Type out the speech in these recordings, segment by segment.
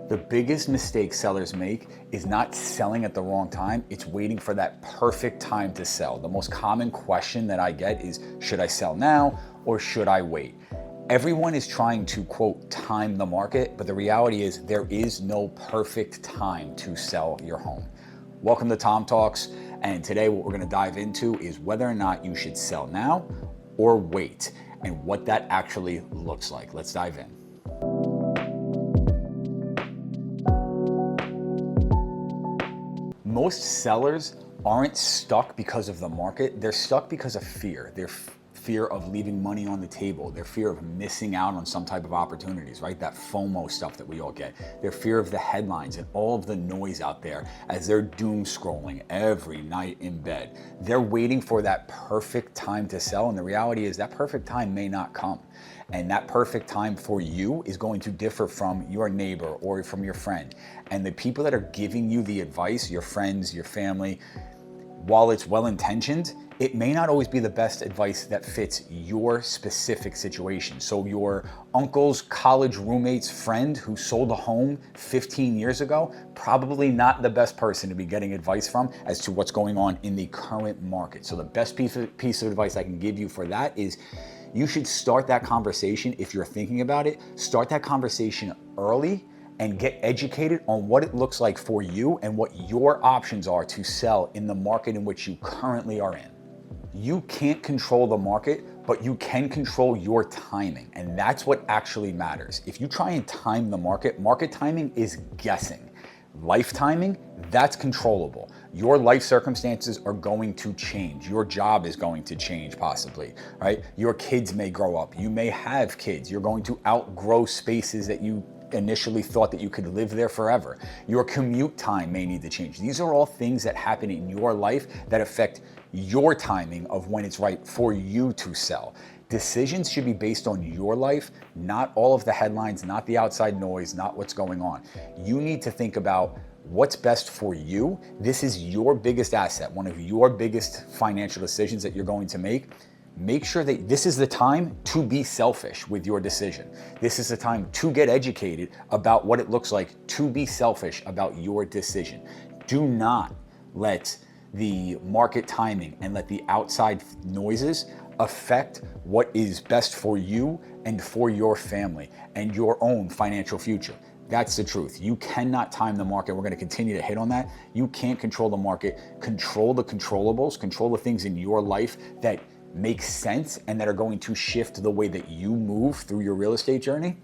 The biggest mistake sellers make is not selling at the wrong time. It's waiting for that perfect time to sell. The most common question that I get is, should I sell now or should I wait? Everyone is trying to, quote, time the market, but the reality is there is no perfect time to sell your home. Welcome to Tom Talks, and today what we're going to dive into is whether or not you should sell now or wait, and what that actually looks like. Let's dive in. Most sellers aren't stuck because of the market. They're stuck because of fear. They're fear of leaving money on the table, their fear of missing out on some type of opportunities, right? That FOMO stuff that we all get, their fear of the headlines and all of the noise out there as they're doom scrolling every night in bed. They're waiting for that perfect time to sell, and the reality is that perfect time may not come. And that perfect time for you is going to differ from your neighbor or from your friend. And the people that are giving you the advice, your friends, your family, while it's well-intentioned, it may not always be the best advice that fits your specific situation. So your uncle's college roommate's friend who sold a home 15 years ago, probably not the best person to be getting advice from as to what's going on in the current market. So the best piece of advice I can give you for that is you should start that conversation. If you're thinking about it, start that conversation early and get educated on what it looks like for you and what your options are to sell in the market in which you currently are in. You can't control the market, but you can control your timing, and that's what actually matters. If you try and time the market timing is guessing. Life timing, that's controllable. Your life circumstances are going to change. Your job is going to change possibly, right? Your kids may grow up. You may have kids. You're going to outgrow spaces that you initially thought that you could live there forever. Your commute time may need to change. These are all things that happen in your life that affect your timing of when it's right for you to sell. Decisions should be based on your life, not all of the headlines, not the outside noise, not what's going on. You need to think about what's best for you. This is your biggest asset, one of your biggest financial decisions that you're going to make. Make sure that this is the time to be selfish with your decision. This is the time to get educated about what it looks like to be selfish about your decision. Do not let the market timing and let the outside noises affect what is best for you and for your family and your own financial future. That's the truth. You cannot time the market. We're going to continue to hit on that. You can't control the market. Control the controllables, control the things in your life that make sense and that are going to shift the way that you move through your real estate journey,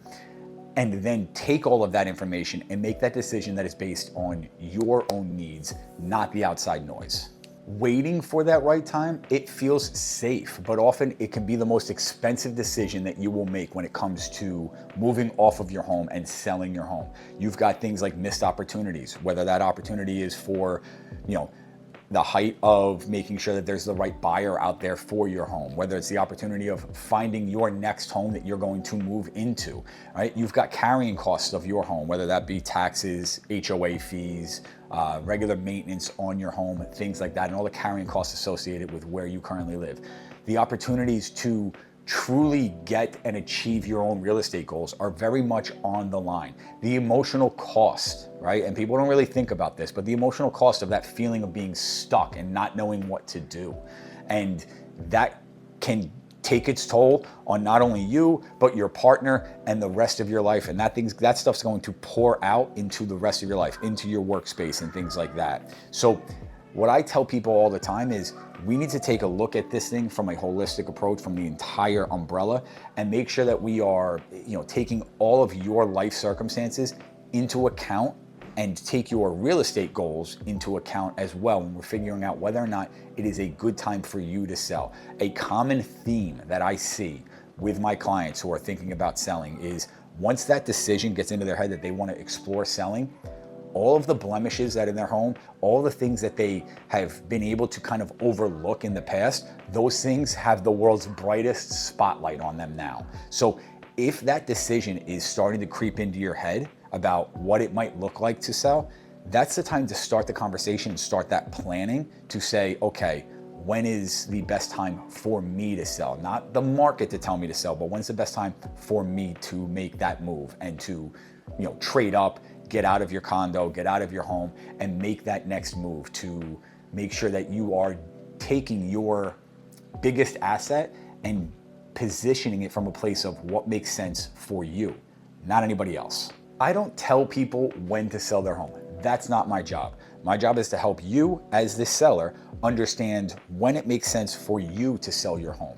and then take all of that information and make that decision that is based on your own needs, not the outside noise. Waiting for that right time, it feels safe, but often it can be the most expensive decision that you will make when it comes to moving off of your home and selling your home. You've got things like missed opportunities, whether that opportunity is for, the height of making sure that there's the right buyer out there for your home, whether it's the opportunity of finding your next home that you're going to move into, right? You've got carrying costs of your home, whether that be taxes, HOA fees, regular maintenance on your home, things like that, and all the carrying costs associated with where you currently live. The opportunities to truly get and achieve your own real estate goals are very much on the line. The emotional cost, right? And people don't really think about this, but the emotional cost of that feeling of being stuck and not knowing what to do. And that can take its toll on not only you, but your partner and the rest of your life. And that stuff's going to pour out into the rest of your life, into your workspace and things like that. So what I tell people all the time is we need to take a look at this thing from a holistic approach, from the entire umbrella, and make sure that we are, taking all of your life circumstances into account and take your real estate goals into account as well when we're figuring out whether or not it is a good time for you to sell. A common theme that I see with my clients who are thinking about selling is once that decision gets into their head that they want to explore selling, all of the blemishes that in their home, all the things that they have been able to kind of overlook in the past, those things have the world's brightest spotlight on them now. So if that decision is starting to creep into your head about what it might look like to sell, that's the time to start the conversation and start that planning to say, okay, when is the best time for me to sell? Not the market to tell me to sell, but when's the best time for me to make that move and to, trade up, get out of your condo, get out of your home, and make that next move to make sure that you are taking your biggest asset and positioning it from a place of what makes sense for you, not anybody else. I don't tell people when to sell their home. That's not my job. My job is to help you as the seller understand when it makes sense for you to sell your home.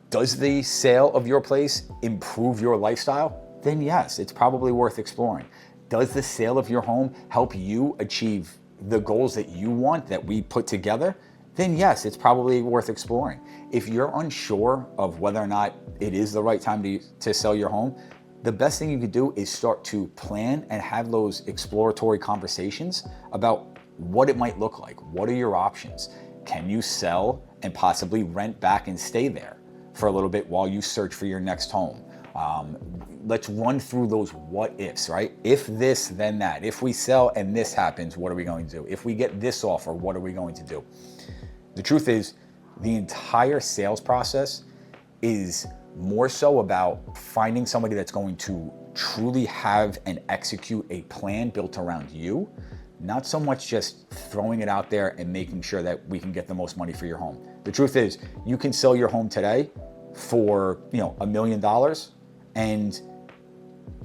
Does the sale of your place improve your lifestyle? Then yes, it's probably worth exploring. Does the sale of your home help you achieve the goals that you want that we put together? Then yes, it's probably worth exploring. If you're unsure of whether or not it is the right time to sell your home, the best thing you could do is start to plan and have those exploratory conversations about what it might look like. What are your options? Can you sell and possibly rent back and stay there for a little bit while you search for your next home? Let's run through those what ifs, right? If this, then that. If we sell and this happens, what are we going to do? If we get this offer, what are we going to do? The truth is, the entire sales process is more so about finding somebody that's going to truly have and execute a plan built around you, not so much just throwing it out there and making sure that we can get the most money for your home. The truth is, you can sell your home today for, $1 million, and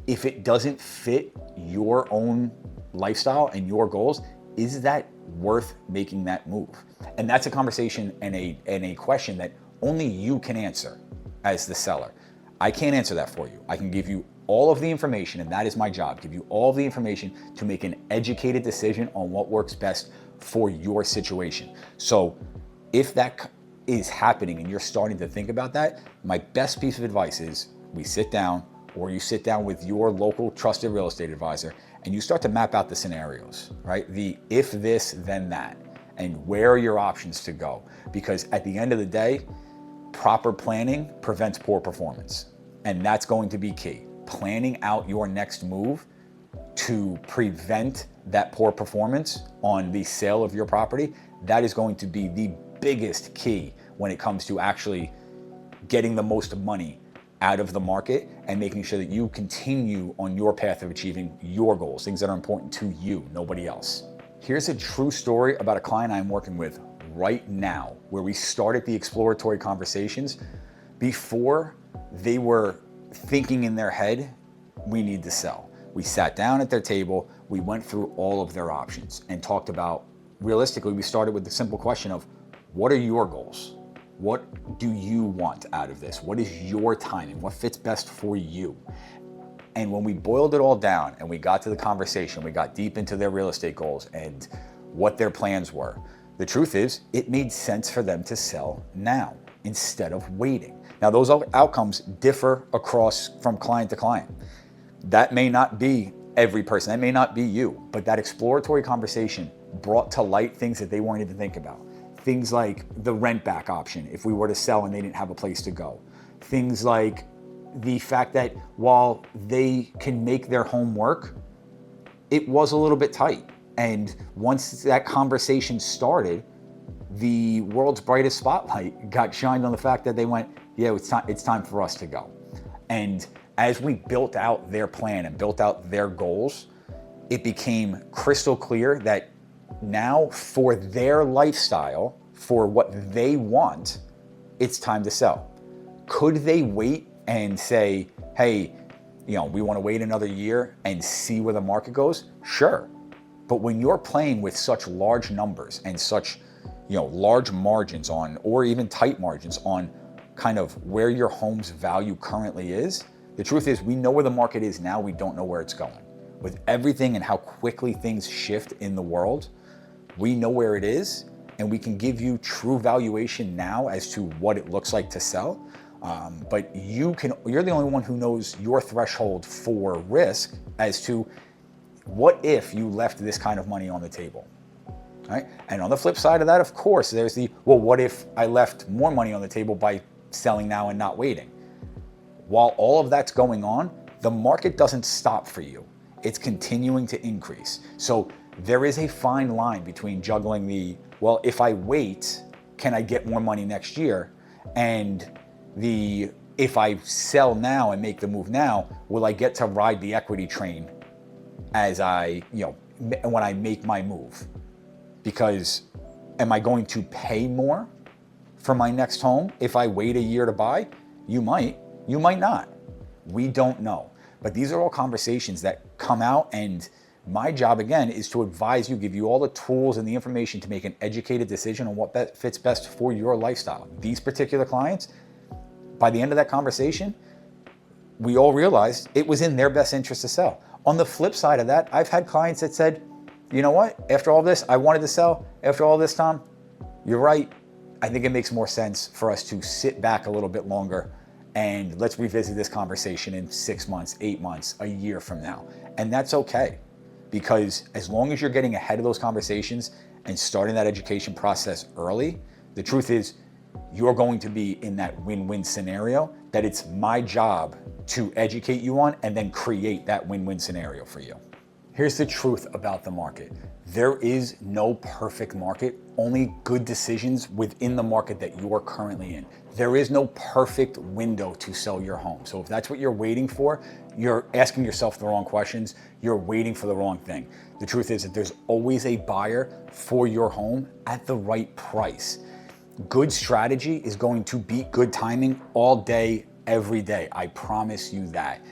if it doesn't fit your own lifestyle and your goals, is that worth making that move? And that's a conversation and a question that only you can answer as the seller. I can't answer that for you. I can give you all of the information, and that is my job, give you all of the information to make an educated decision on what works best for your situation. So if that is happening and you're starting to think about that, my best piece of advice is we sit down, or you sit down with your local trusted real estate advisor and you start to map out the scenarios, right? The if this, then that, and where are your options to go? Because at the end of the day, proper planning prevents poor performance. And that's going to be key. Planning out your next move to prevent that poor performance on the sale of your property, that is going to be the biggest key when it comes to actually getting the most money out of the market and making sure that you continue on your path of achieving your goals, things that are important to you, nobody else. Here's a true story about a client I'm working with right now, where we started the exploratory conversations before they were thinking in their head, we need to sell. We sat down at their table, we went through all of their options and talked about, realistically, we started with the simple question of, what are your goals? What do you want out of this? What is your timing? What fits best for you? And when we boiled it all down and we got to the conversation, we got deep into their real estate goals and what their plans were. The truth is, it made sense for them to sell now instead of waiting. Now, those outcomes differ across from client to client. That may not be every person, that may not be you, but that exploratory conversation brought to light things that they weren't even thinking about. Things like the rent back option if we were to sell and they didn't have a place to go. Things like the fact that while they can make their home work, it was a little bit tight. And once that conversation started, the world's brightest spotlight got shined on the fact that they went, yeah, it's time for us to go. And as we built out their plan and built out their goals, it became crystal clear that now for their lifestyle, for what they want, it's time to sell. Could they wait and say, hey, we want to wait another year and see where the market goes? Sure. But when you're playing with such large numbers and such, large margins on, or even tight margins on kind of where your home's value currently is, the truth is we know where the market is now, we don't know where it's going. With everything and how quickly things shift in the world, we know where it is, and we can give you true valuation now as to what it looks like to sell. But you're the only one who knows your threshold for risk as to what if you left this kind of money on the table, right? And on the flip side of that, of course, there's what if I left more money on the table by selling now and not waiting? While all of that's going on, the market doesn't stop for you. It's continuing to increase. So there is a fine line between juggling if I wait, can I get more money next year? And if I sell now and make the move now, will I get to ride the equity train as when I make my move. Because am I going to pay more for my next home if I wait a year to buy? You might not. We don't know. But these are all conversations that come out, and my job, again, is to advise you, give you all the tools and the information to make an educated decision on what fits best for your lifestyle. These particular clients, by the end of that conversation, we all realized it was in their best interest to sell. On the flip side of that, I've had clients that said, you know what, after all this, I wanted to sell. After all this, Tom, you're right. I think it makes more sense for us to sit back a little bit longer and let's revisit this conversation in 6 months, 8 months, a year from now. And that's okay, because as long as you're getting ahead of those conversations and starting that education process early, the truth is you're going to be in that win-win scenario that it's my job to educate you on and then create that win-win scenario for you. Here's the truth about the market. There is no perfect market, only good decisions within the market that you are currently in. There is no perfect window to sell your home. So if that's what you're waiting for, you're asking yourself the wrong questions. You're waiting for the wrong thing. The truth is that there's always a buyer for your home at the right price. Good strategy is going to beat good timing all day, every day. I promise you that.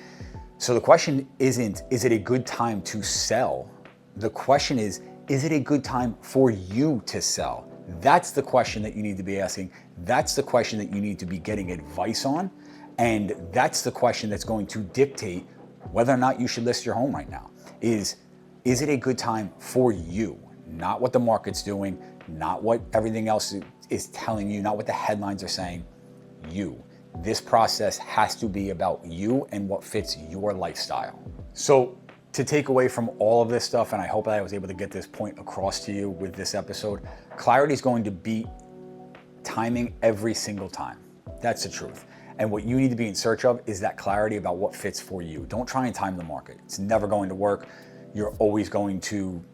So the question isn't, is it a good time to sell? The question is it a good time for you to sell? That's the question that you need to be asking. That's the question that you need to be getting advice on. And that's the question that's going to dictate whether or not you should list your home right now. Is it a good time for you? Not what the market's doing, not what everything else is telling you, not what the headlines are saying. You. This process has to be about you and what fits your lifestyle. So to take away from all of this stuff, and I hope I was able to get this point across to you with this episode, clarity is going to beat timing every single time. That's the truth. And what you need to be in search of is that clarity about what fits for you. Don't try and time the market. It's never going to work. You're always going to,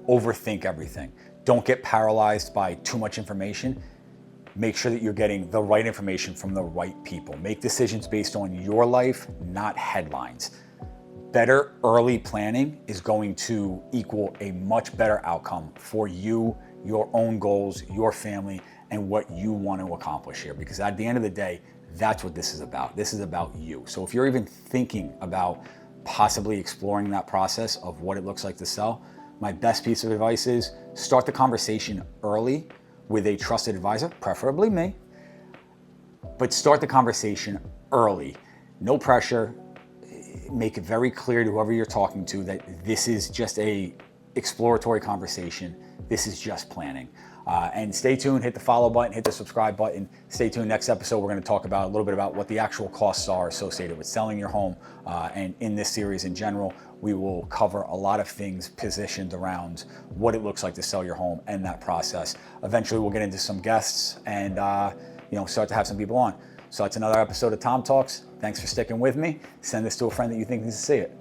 overthink everything. Don't get paralyzed by too much information. Make sure that you're getting the right information from the right people. Make decisions based on your life, not headlines. Better early planning is going to equal a much better outcome for you, your own goals, your family, and what you want to accomplish here. Because at the end of the day, that's what this is about. This is about you. So if you're even thinking about possibly exploring that process of what it looks like to sell, my best piece of advice is start the conversation early with a trusted advisor, preferably me, but start the conversation early. No pressure. Make it very clear to whoever you're talking to that this is just a exploratory conversation. This is just planning. And stay tuned, hit the follow button, hit the subscribe button. Stay tuned. Next episode, we're going to talk about a little bit about what the actual costs are associated with selling your home. And in this series in general, we will cover a lot of things positioned around what it looks like to sell your home and that process. Eventually, we'll get into some guests and start to have some people on. So that's another episode of Tom Talks. Thanks for sticking with me. Send this to a friend that you think needs to see it.